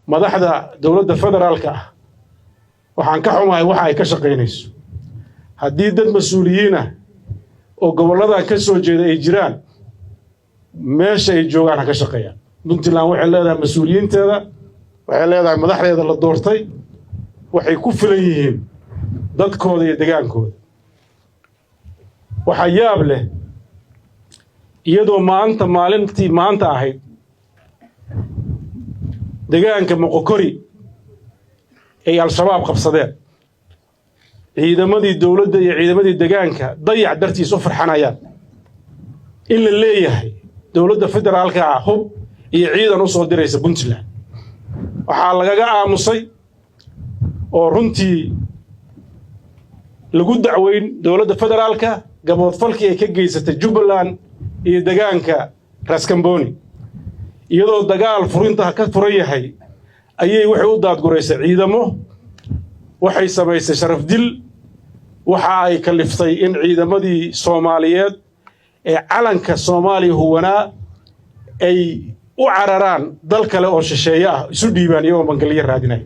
madaxda dowladda federaalka ah waxaan ka xumahay waxa ay ka shaqaynayso haddii dad mas'uuliyiin ah oo gobollada ka soo jeeda ay jiraan meesha ay joogaan ha ka shaqeeyaan puntland waxay leedahay mas'uuliyiinteeda waxay leedahay madaxdeeda la doortay waxay ku filan yihiin dadkooda iyo degaankooda waxa yaab leh iyadoo maalintii maanta ahayd deegaanka Moqokori ay al-shabaab qabsadeen ciidamadii dawladda iyo ciidamadii deegaanka dayac dartiis u farxanayaan in la leeyahay dawladda federaalka ah hub iyo ciidan u soo diraysa Puntland waxaa lagaga aamusay oo runtii lagu dacweyn dawladda federaalka gaboodfalkii ay ka geysatay Jubbaland iyo deegaanka Raskamboni iyadoo dagaal furinta ka furan yahay ayay waxay u daadgureysay ciidamo waxay samaysay sharaf dil waxa ay kaliftay in ciidamadii Soomaaliyeed ee calanka Soomaaliya huwanaa ay u cararaan dal kale oo shisheeye ah isu dhiibaan iyagoo bangalyo raadinay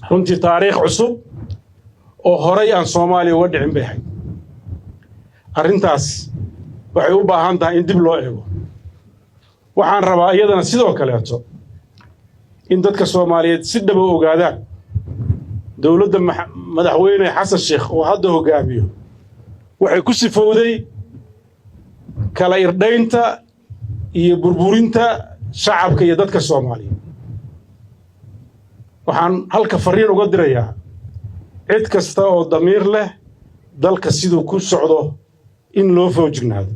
runtii taariikh cusub oo horay aan Soomaaliya uga dhicin bay ahayd arrintaas waxay u baahan tahay in dib loo eego waxaan rabaa iyadana sidoo kaleeto in dadka Soomaaliyeed si dhab u ogaadaan dawladda madaxweyne Xasan Sheekh oo hadda hogaamiyo waxay ku sifowday kala irdhaynta iyo burburinta shacabka iyo dadka Soomaaliyeed waxaan halka fariin uga dirayaa cid kasta oo damiir leh dalka sidoo ku socdo in loo foojignaado